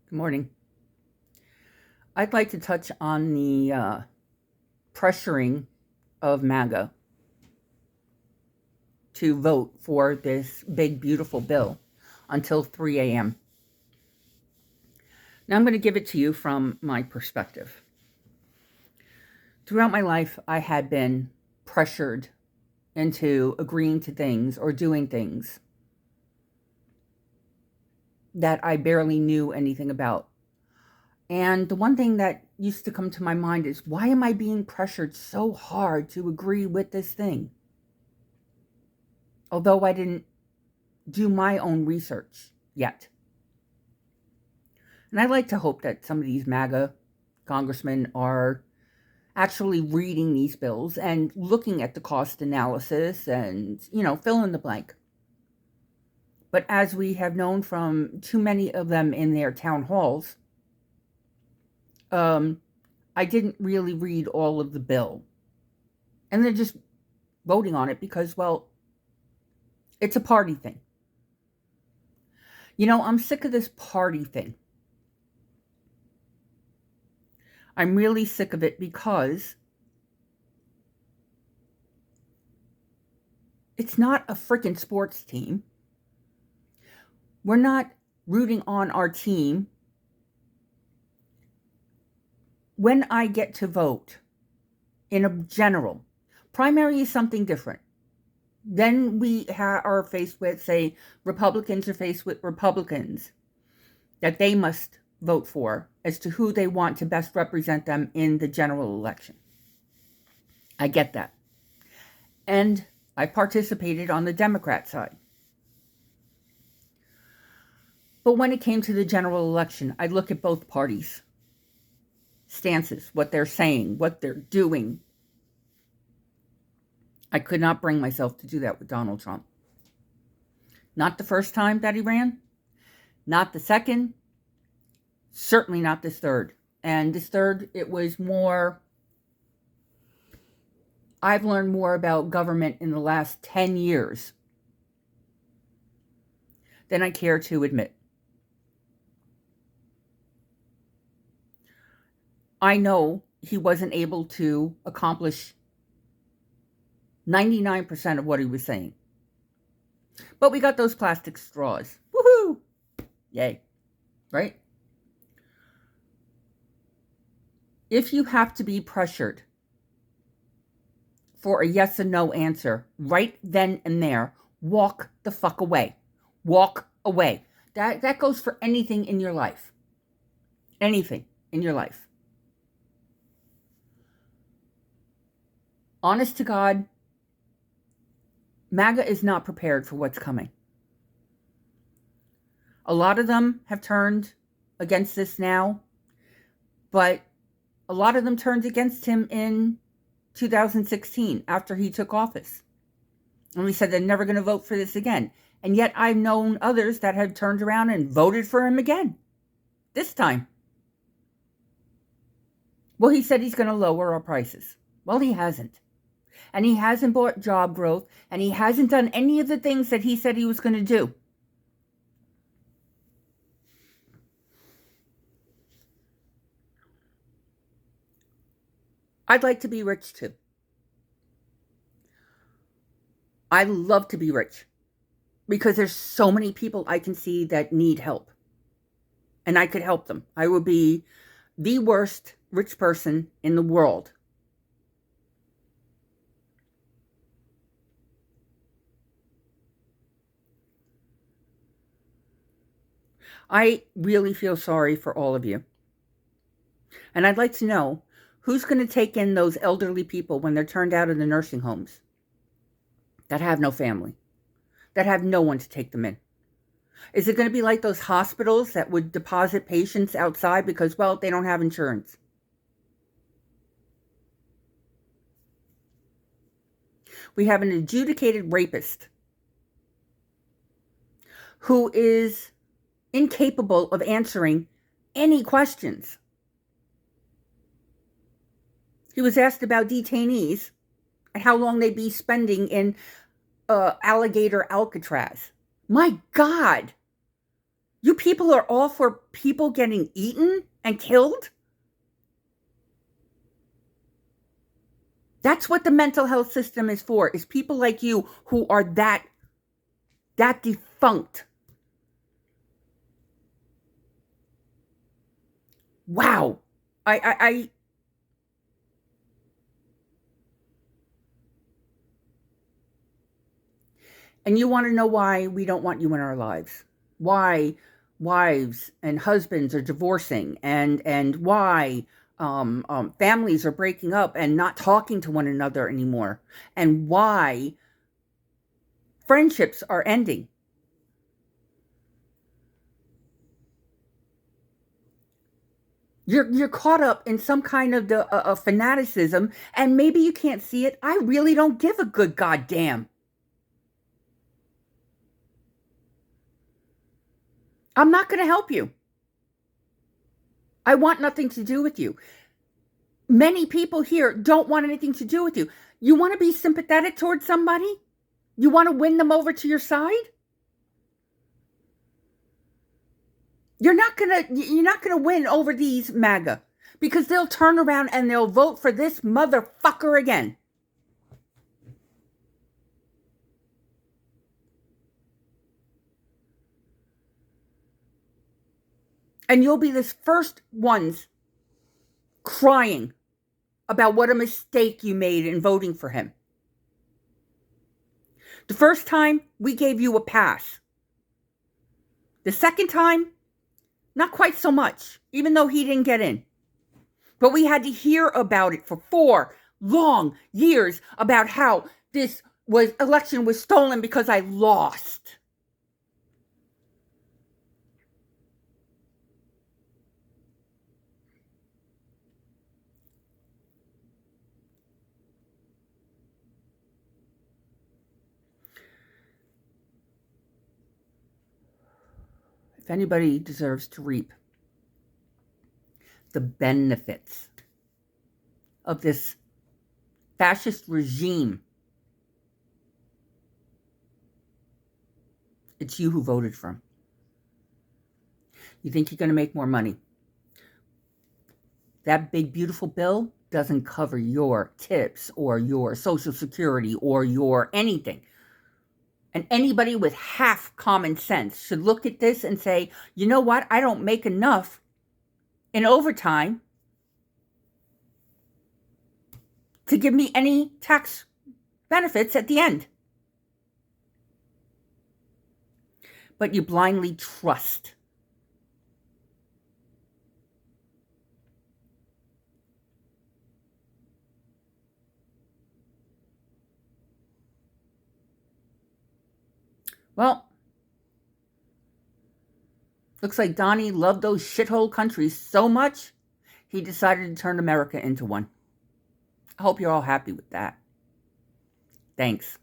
Good morning. I'd like to touch on the pressuring of MAGA to vote for this big, beautiful bill until 3 a.m. Now, I'm going to give it to you from my perspective. Throughout my life, I had been pressured into agreeing to things or doing things that I barely knew anything about. And the one thing that used to come to my mind is, why am I being pressured so hard to agree with this thing? Although I didn't do my own research yet. And I'd like to hope that some of these MAGA congressmen are actually reading these bills and looking at the cost analysis and, fill in the blank. But as we have known from too many of them in their town halls, I didn't really read all of the bill. And they're just voting on it because, well, it's a party thing. I'm sick of this party thing. I'm really sick of it because it's not a freaking sports team. We're not rooting on our team. When I get to vote in a general, primary is something different. Then we are faced with, say, Republicans are faced with Republicans that they must vote for as to who they want to best represent them in the general election. I get that. And I participated on the Democrat side. But when it came to the general election, I look at both parties' stances, what they're saying, what they're doing. I could not bring myself to do that with Donald Trump. Not the first time that he ran, not the second, certainly not this third. And this third, it was more, I've learned more about government in the last 10 years than I care to admit. I know he wasn't able to accomplish 99% of what he was saying. But we got those plastic straws. Woohoo! Yay. Right? If you have to be pressured for a yes and no answer right then and there, walk the fuck away. Walk away. That goes for anything in your life. Anything in your life. Honest to God, MAGA is not prepared for what's coming. A lot of them have turned against this now, but a lot of them turned against him in 2016 after he took office. And we said they're never going to vote for this again. And yet I've known others that have turned around and voted for him again. This time. Well, he said he's going to lower our prices. Well, he hasn't. And he hasn't brought job growth. And he hasn't done any of the things that he said he was going to do. I'd like to be rich too. I love to be rich because there's so many people I can see that need help. And I could help them. I would be the worst rich person in the world. I really feel sorry for all of you. And I'd like to know, who's going to take in those elderly people when they're turned out of the nursing homes that have no family, that have no one to take them in? Is it going to be like those hospitals that would deposit patients outside because, well, they don't have insurance? We have an adjudicated rapist who is incapable of answering any questions. He was asked about detainees and how long they'd be spending in alligator Alcatraz. My God! You people are all for people getting eaten and killed? That's what the mental health system is for, is people like you who are that defunct. Wow. I And you want to know why we don't want you in our lives? Why wives and husbands are divorcing, and why families are breaking up and not talking to one another anymore, and why friendships are ending. You're caught up in some kind of the fanaticism, and maybe you can't see it. I really don't give a good goddamn. I'm not going to help you. I want nothing to do with you. Many people here don't want anything to do with you. You want to be sympathetic towards somebody? You want to win them over to your side? You're not gonna win over these MAGA, because they'll turn around and they'll vote for this motherfucker again. And you'll be the first ones crying about what a mistake you made in voting for him. The first time, we gave you a pass. The second time, not quite so much, even though he didn't get in. But we had to hear about it for 4 long years, about how this election was stolen because I lost. If anybody deserves to reap the benefits of this fascist regime, it's you who voted for him. You think you're going to make more money. That big, beautiful bill doesn't cover your tips or your Social Security or your anything. And anybody with half common sense should look at this and say, you know what? I don't make enough in overtime to give me any tax benefits at the end. But you blindly trust. Well, looks like Donnie loved those shithole countries so much, he decided to turn America into one. I hope you're all happy with that. Thanks.